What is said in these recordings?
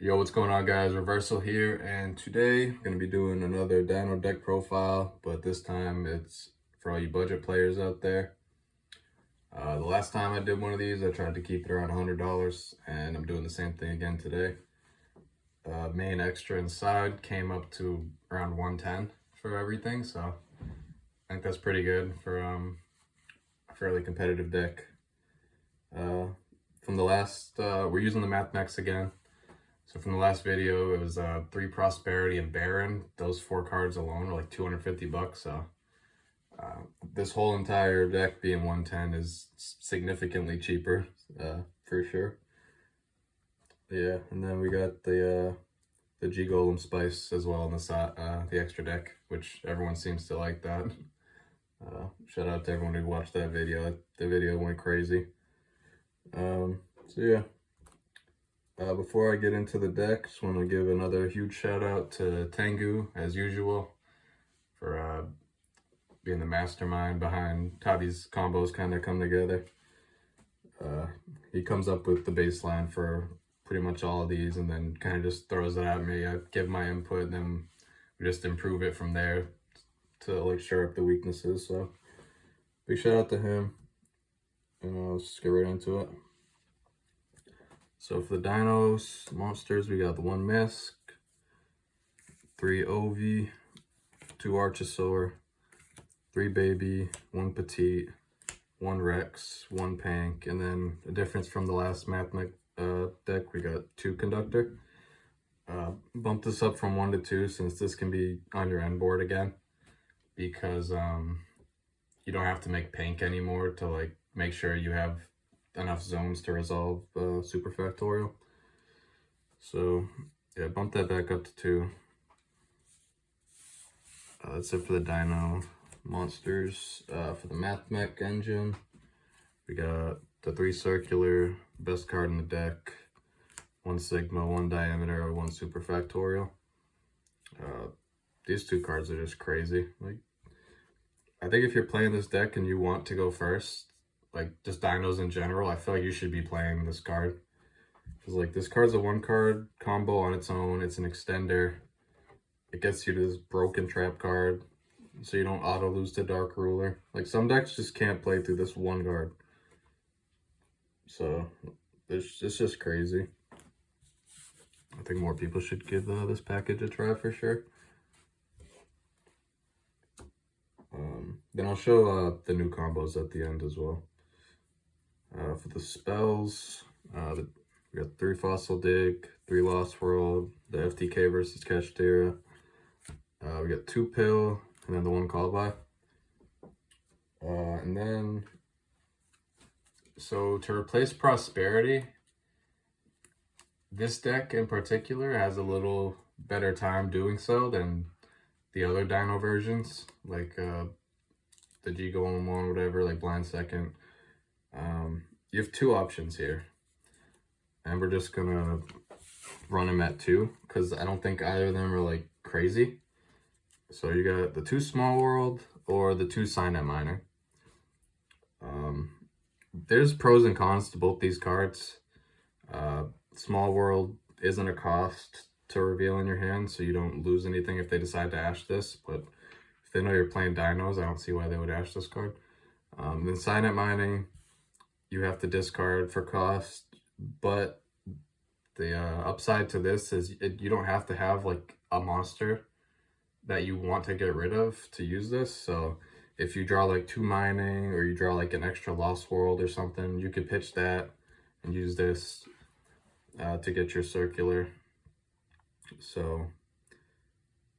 Yo, what's going on, guys? Reversal here, and today I'm going to be doing another Dino deck profile, but this time it's for all you budget players out there. The last time I did one of these, I tried to keep it around $100, and I'm doing the same thing again today. Main extra inside came up to around 110 for everything, so I think that's pretty good for a fairly competitive deck. From the last, we're using the Mathmech again. So from the last video, it was 3 Prosperity and Baron. Those 4 cards alone are like 250 bucks. So this whole entire deck being 110 is significantly cheaper, for sure. Yeah, and then we got the Golem Spice as well on the side, the extra deck, which everyone seems to like that. Shout out to everyone who watched that video. The video went crazy. So yeah. Before I get into the deck, just want to give another huge shout out to Tengu, as usual, for being the mastermind behind how these combos kind of come together. He comes up with the baseline for pretty much all of these and then kind of just throws it at me. I give my input and then we just improve it from there to like shore up the weaknesses. So big shout out to him, and let's just get right into it. So for the Dinos Monsters, we got the 1 Misk, 3 Ovi, 2 Archosaur, 3 Baby, 1 Petite, 1 Rex, 1 Pank, and then the difference from the last Mathmech deck, we got 2 Conductor. Bump this up from 1 to 2 since this can be on your end board again, because you don't have to make Pank anymore to like make sure you have enough zones to resolve super factorial. So yeah, bump that back up to 2. That's it for the Dino Monsters. For the Mathmech engine, we got the 3 Circular, best card in the deck, 1 Sigma, 1 Diameter, 1 super factorial. These 2 cards are just crazy. Like, I think if you're playing this deck and you want to go first, like just dinos in general, I feel like you should be playing this card. Because like this card's a 1 card combo on its own. It's an extender. It gets you to this broken trap card, so you don't auto lose to Dark Ruler. Like some decks just can't play through this 1 card. So it's just crazy. I think more people should give this package a try for sure. Then I'll show the new combos at the end as well. For the spells, we got 3 Fossil Dig, 3 Lost World, the FTK versus Kashtira. We got 2 Pill, and then the 1 Call By. And then, so to replace Prosperity, this deck in particular has a little better time doing so than the other Dino versions, like the Golem one, whatever, like Blind Second. You have 2 options here, and we're just gonna run them at 2 because I don't think either of them are like crazy. So you got the 2 Small World or the 2 Signet Miner. There's pros and cons to both these cards. Small World isn't a cost to reveal in your hand, so you don't lose anything if they decide to ash this, but if they know you're playing dinos, I don't see why they would ash this card. Then Signet Mining, you have to discard for cost, but the upside to this is you don't have to have like a monster that you want to get rid of to use this. So if you draw like 2 mining or you draw like an extra Lost World or something, you could pitch that and use this to get your circular. So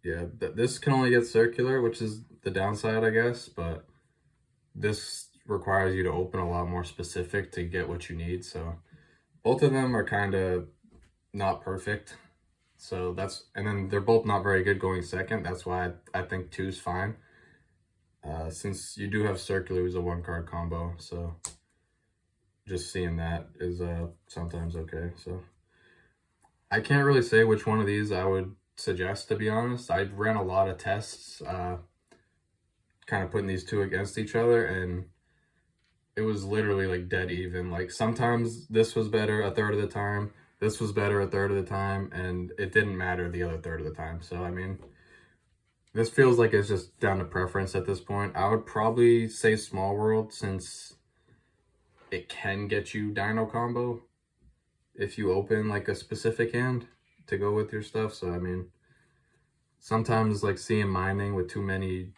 yeah, this can only get circular, which is the downside, I guess, but this requires you to open a lot more specific to get what you need. So both of them are kind of not perfect. So that's, and then they're both not very good going second. That's why I think 2's fine. Since you do have circular as a 1 card combo, so just seeing that is sometimes okay. So I can't really say which one of these I would suggest, to be honest. I ran a lot of tests, kind of putting these 2 against each other, and it was literally like dead even. Like sometimes this was better a third of the time, This was better a third of the time, and it didn't matter the other third of the time. So, I mean, this feels like it's just down to preference at this point. I would probably say Small World, since it can get you Dino combo if you open like a specific hand to go with your stuff. So, I mean, sometimes like seeing mining with too many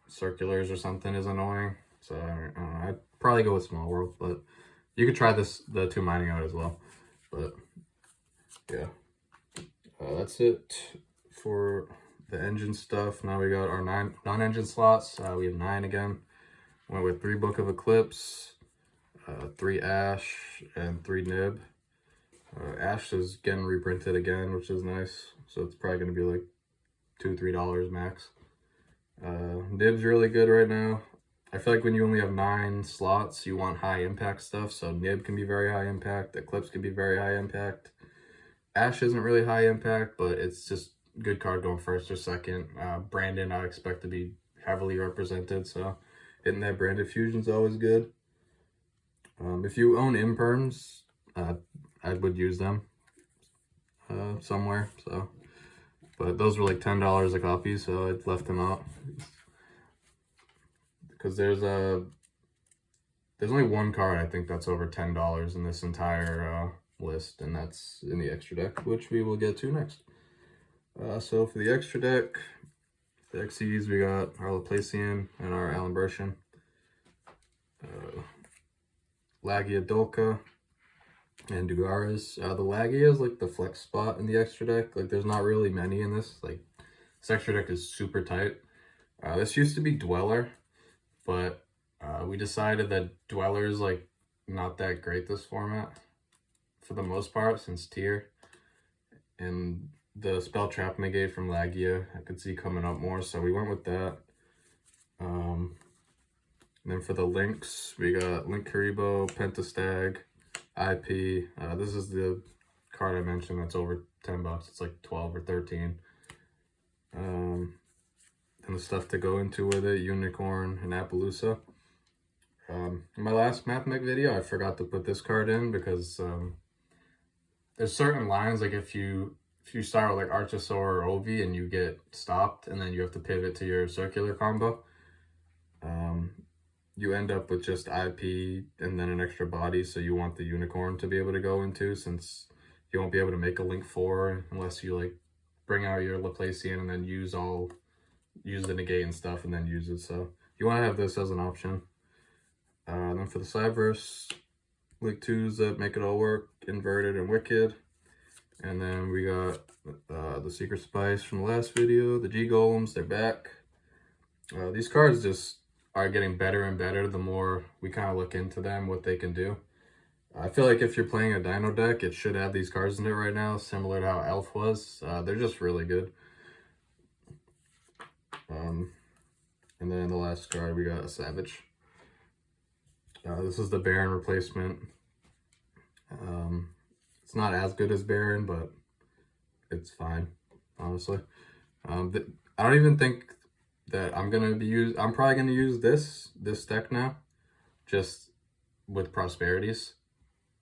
circulars or something is annoying. So, I don't know, I'd probably go with Small World, but you could try the 2 mining out as well. But yeah, that's it for the engine stuff. Now we got our 9 non-engine slots. We have 9 again. Went with 3 Book of Eclipse, 3 Ash, and 3 Nib. Ash is getting reprinted again, which is nice. So it's probably going to be like $2-3 max. Nib's really good right now. I feel like when you only have 9 slots, you want high impact stuff. So Nib can be very high impact. Eclipse can be very high impact. Ash isn't really high impact, but it's just good card going first or second. Brandon, I expect to be heavily represented. So hitting that branded fusion is always good. If you own imperms, I would use them somewhere. So, but those were like $10 a copy, so I left them out because there's only one card I think that's over $10 in this entire list, and that's in the extra deck, which we will get to next. So for the extra deck, the XCs, we got our Laplacian and our Alimbertian. Lagia Dolka and Dugaris. The Lagia is like the flex spot in the extra deck. Like there's not really many in this. Like this extra deck is super tight. This used to be Dweller, but we decided that Dweller is like not that great this format for the most part, since tier. And the spell trap negate from Lagia I could see coming up more, so we went with that. And then for the links, we got Link Karibo, Pentastag, IP. This is the card I mentioned that's over $10. It's like 12 or 13. And the stuff to go into with it, Unicorn and Appaloosa. In my last Mathmech video, I forgot to put this card in because there's certain lines, like if you start with like Archosaur or Ovi and you get stopped and then you have to pivot to your circular combo, you end up with just IP and then an extra body, so you want the Unicorn to be able to go into, since you won't be able to make a Link 4 unless you like bring out your Laplacian and then use the negate and stuff and then use it. So you want to have this as an option. Then for the Cyberse, Link 2s that make it all work, Inverted and Wicked. And then we got the Secret Spice from the last video, the G Golems, they're back. These cards just are getting better and better the more we kind of look into them, what they can do. I feel like if you're playing a Dino deck, it should have these cards in it right now, similar to how Elf was. They're just really good. And then the last card, we got a Savage. This is the Baron replacement. It's not as good as Baron, but it's fine, honestly. I don't even think that I'm probably gonna use this deck now, just with Prosperities.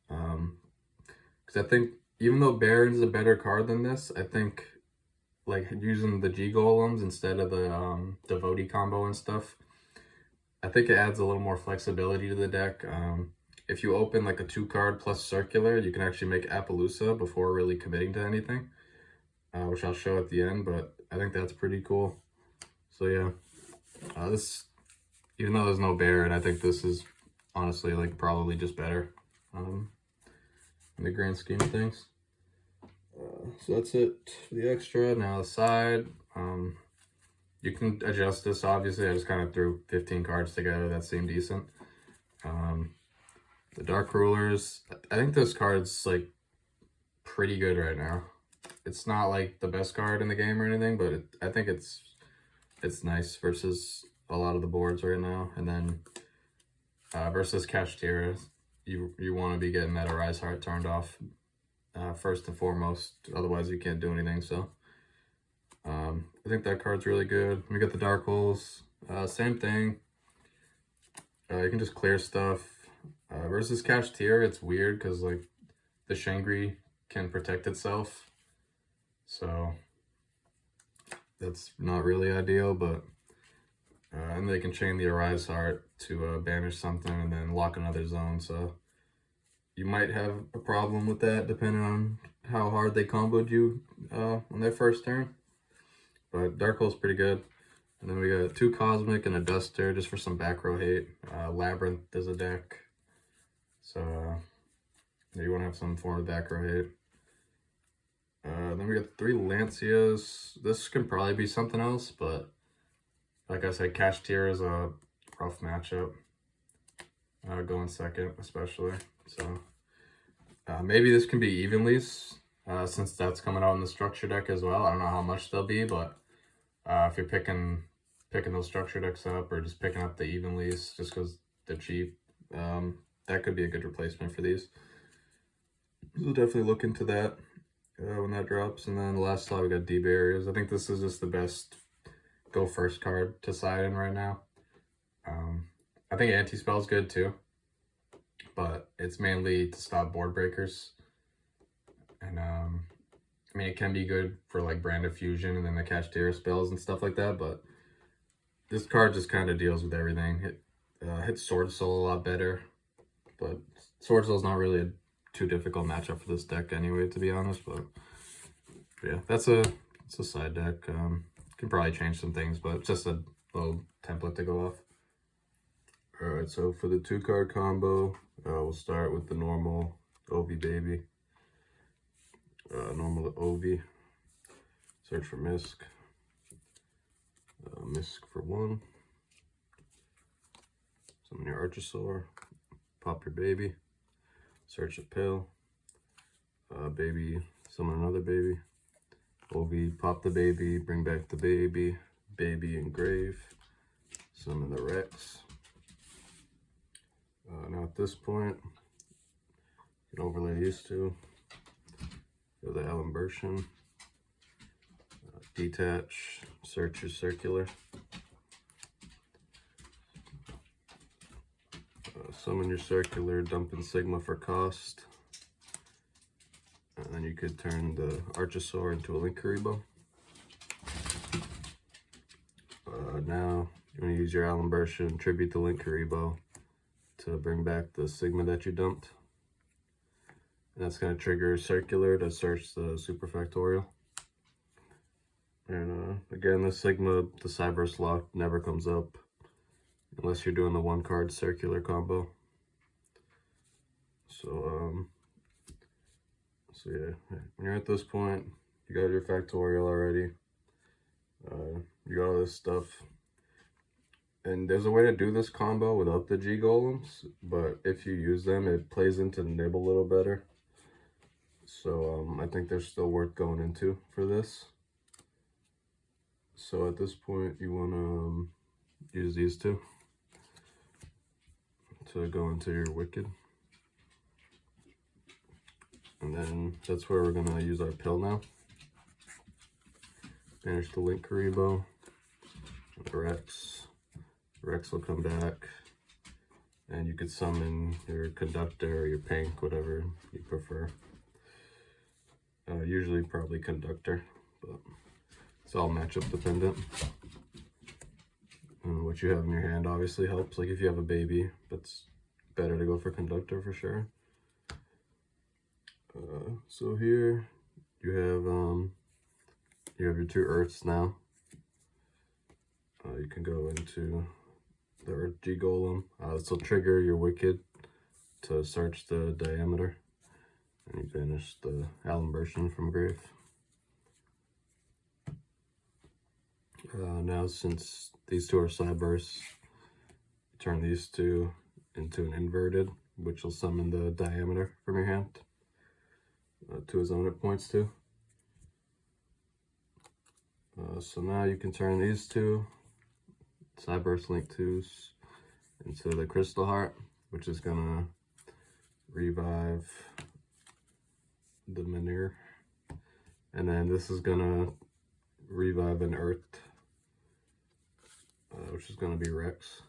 Because I think even though Baron's a better card than this, I think like using the G Golems instead of the Devotee combo and stuff, I think it adds a little more flexibility to the deck. If you open like a 2-card plus circular, you can actually make Appaloosa before really committing to anything, which I'll show at the end, but I think that's pretty cool. So yeah, this, even though there's no Baron, I think this is honestly like probably just better in the grand scheme of things. So that's it for the extra. Now the side, you can adjust this, obviously. I just kind of threw 15 cards together that seemed decent. The Dark Rulers, I think this card's like pretty good right now. It's not like the best card in the game or anything, but I think it's nice versus a lot of the boards right now. And then versus Kashtira, you want to be getting that Arise Heart turned off first and foremost, otherwise you can't do anything. So I think that card's really good. We got the Dark Holes, same thing. You can just clear stuff. Versus Kashtira, it's weird because like the Shangri can protect itself. So that's not really ideal, but and they can chain the Arise Heart to banish something and then lock another zone. So you might have a problem with that depending on how hard they comboed you on their first turn. But Dark Hole's pretty good. And then we got 2 Cosmic and a Duster just for some back row hate. Labyrinth is a deck. So you want to have some form of back row hate. Then we got 3 Lancias. This can probably be something else, but like I said, Cash Tier is a rough matchup. Going second, especially. So maybe this can be Evenlease, since that's coming out in the structure deck as well. I don't know how much they'll be, but if you're picking those structure decks up or just picking up the Evenlease just because they're cheap, that could be a good replacement for these. So definitely look into that when that drops. And then the last slot we got D-Barriers. I think this is just the best go first card to side in right now. I think Anti-Spell's good too, but it's mainly to stop board breakers. And I mean, it can be good for like Brand of Fusion and then the Cash spells and stuff like that, but this card just kind of deals with everything. It hits Sword Soul a lot better, but Sword Soul's not really a too difficult matchup for this deck anyway, to be honest. But yeah, it's a side deck. Can probably change some things, but it's just a little template to go off. Alright, so for the 2-card combo, we'll start with the normal Ovi Baby. Normal Ovi. Search for Misk. Misk for 1. Summon your Archosaur. Pop your baby. Search a pill. Baby, summon another baby. Ovi, pop the baby, bring back the baby. Baby engrave. Summon the Rex. Now at this point, you can overlay these 2. Go the Alimbertion. Detach. Search your circular. Summon your circular, dump in Sigma for cost. And then you could turn the Archosaur into a Linkuriboh. Now you want to use your Alimbertion, tribute the Linkuriboh to bring back the Sigma that you dumped. And that's going to trigger Circular to search the Superfactorial. And again, the Sigma, the Cyberse lock never comes up unless you're doing the 1-card Circular combo. So yeah, when you're at this point, you got your Factorial already. You got all this stuff. And there's a way to do this combo without the G Golems, but if you use them, it plays into Nib a little better. So I think they're still worth going into for this. So at this point, you want to use these 2 to go into your Wicked. And then that's where we're going to use our pill now. Banish the Linkuriboh, the Rex. Rex will come back, and you could summon your Conductor or your Pink, whatever you prefer. Usually probably Conductor, but it's all matchup dependent. And what you have in your hand obviously helps. Like if you have a baby, it's better to go for Conductor for sure. So here you have your 2 Earths now. You can go into the Earth G Golem. This will trigger your Wicked to search the diameter, and you banish the Alimbertion from grave. Now, since these 2 are Cyberse, turn these 2 into an inverted, which will summon the diameter from your hand to his own hit points too. So now you can turn these 2 Cyberse Link 2s into the Crystal Heart, which is gonna revive the Manure, and then this is gonna revive an Earth, which is gonna be Rex.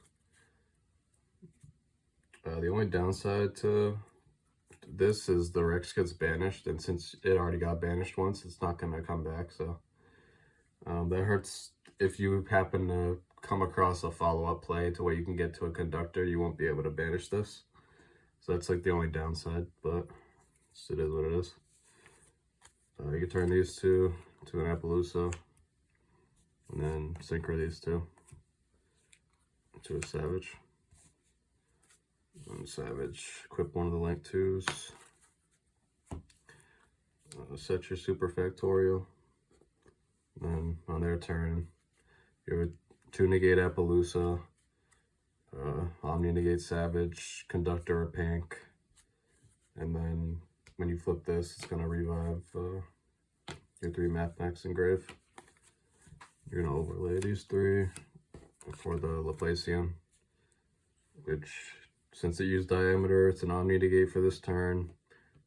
The only downside to this is the Rex gets banished, and since it already got banished once, it's not going to come back. So that hurts. If you happen to come across a follow-up play to where you can get to a conductor, you won't be able to banish this. So that's like the only downside, but it is what it is. You can turn these two to an Appaloosa, and then synchro these two to a Savage. One Savage, equip one of the Link 2s. Set your Super Factorial. Then on their turn, you have a 2 negate Appaloosa, Omni negate Savage, Conductor or Pank, and then when you flip this, it's gonna revive your 3 Mathmechs engrave. You're gonna overlay these 3 for the Laplacian, which, since it used diameter, it's an Omni negate for this turn,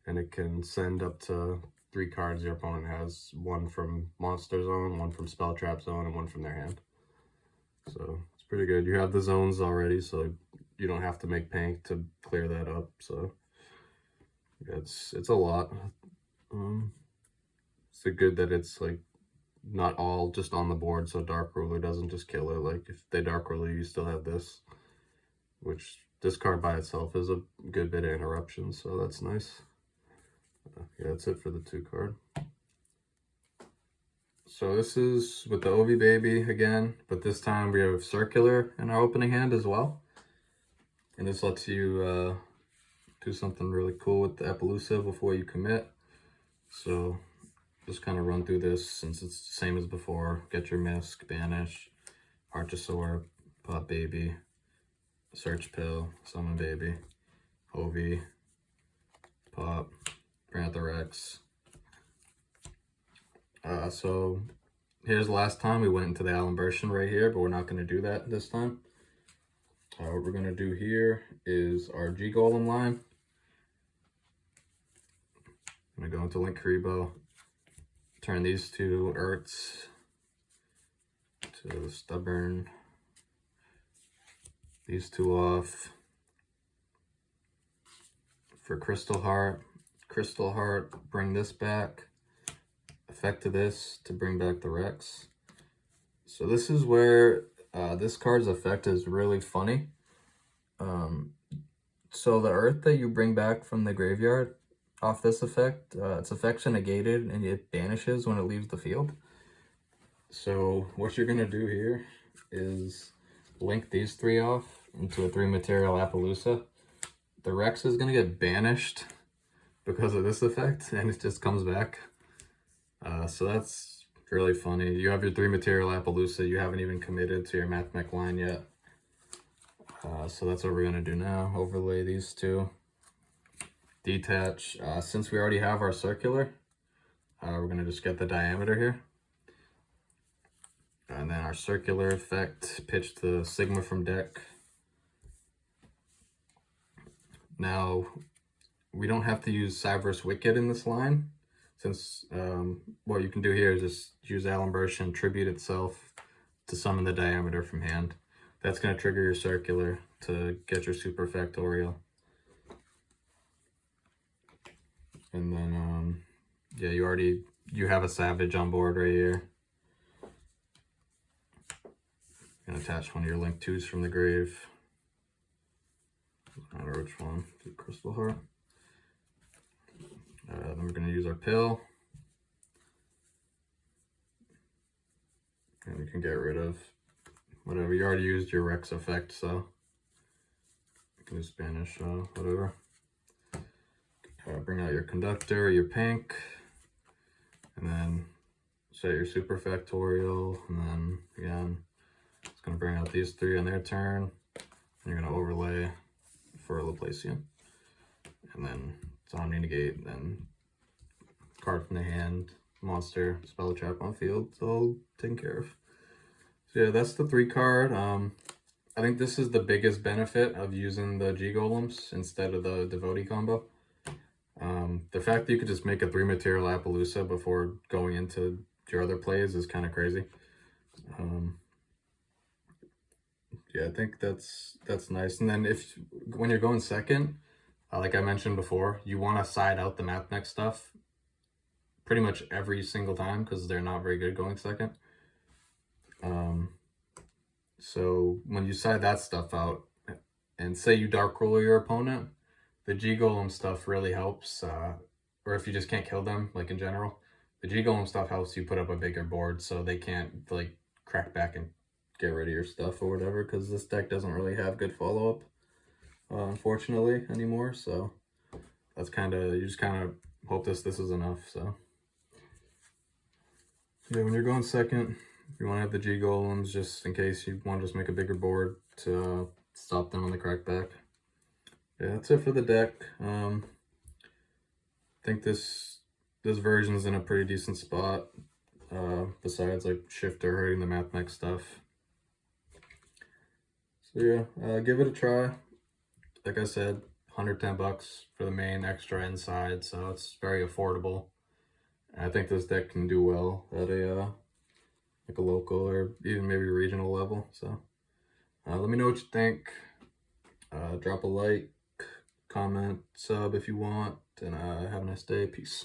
and it can send up to 3 cards your opponent has, 1 from Monster Zone, 1 from Spell Trap Zone, and 1 from their hand. So it's pretty good. You have the zones already, so you don't have to make Pank to clear that up. So yeah, it's a lot. It's good that it's like not all just on the board, so Dark Ruler doesn't just kill it. Like if they Dark Ruler, you still have this, which this card by itself is a good bit of interruption, so that's nice. Yeah, that's it for the 2 card. So this is with the Ovi Baby again, but this time we have Circular in our opening hand as well. And this lets you do something really cool with the Appaloosa before you commit. So just kind of run through this since it's the same as before. Get your Misc, Banish, Archosaur, Pop Baby, Search Pill, Summon Baby, Ovi, Pop, bring out the Rex. So here's the last time we went into the Alimbertion right here, but we're not going to do that this time. What we're going to do here is our G Golem line. I'm going to go into Link Karibo, turn these 2 Urts to Stubborn, these 2 off. For Crystal Heart, bring this back. Effect to this to bring back the Rex. So this is where this card's effect is really funny. So the Earth that you bring back from the graveyard off this effect, its effects are negated and it banishes when it leaves the field. So what you're gonna do here is link these 3 off into a 3 material Appaloosa. The Rex is gonna get banished because of this effect, and it just comes back. So that's really funny. You have your 3 material Appaloosa. You haven't even committed to your Mathmech line yet. So that's what we're going to do now. Overlay these 2. Detach. Since we already have our Circular, we're going to just get the diameter here. And then our Circular effect, pitch the Sigma from deck. Now, we don't have to use Cyberus Wicked in this line, since what you can do here is just use Alimbertion, tribute itself to summon the diameter from hand. That's going to trigger your Circular to get your Super Factorial. And then, yeah, you have a Savage on board right here. You can attach one of your Link 2s from the grave. I don't know which one, Crystal Heart. Then we're going to use our Pill. And we can get rid of whatever. You already used your Rex effect, so you can just banish whatever. Bring out your Conductor, your Pank, and then set your Super Factorial, and then again, it's going to bring out these 3 on their turn, and you're going to overlay for a Laplacian. And then it's Omni negate, then card from the hand, monster, spell trap on field, it's all taken care of. So yeah, that's the 3 card. I think this is the biggest benefit of using the G Golems instead of the Devotee combo. The fact that you could just make a 3 material Appaloosa before going into your other plays is kind of crazy. Yeah, I think that's nice. And then when you're going second, Like I mentioned before, you want to side out the Mathmech stuff pretty much every single time because they're not very good going second. So when you side that stuff out and say you dark roll your opponent, the G-Golem stuff really helps. Or if you just can't kill them, like in general, the G-Golem stuff helps you put up a bigger board so they can't like crack back and get rid of your stuff or whatever, because this deck doesn't really have good follow-up, unfortunately, anymore. So that's kind of, you just kind of hope this is enough. So yeah, when you're going second, you want to have the G-Golems just in case you want to just make a bigger board to stop them on the crackback. Yeah, that's it for the deck. I think this version's in a pretty decent spot, besides like Shifter hurting the Mathmech stuff. So yeah, give it a try. Like I said, $110 for the main, extra inside, so it's very affordable. And I think this deck can do well at a like a local or even maybe regional level. So let me know what you think. Drop a like, comment, sub if you want, and have a nice day. Peace.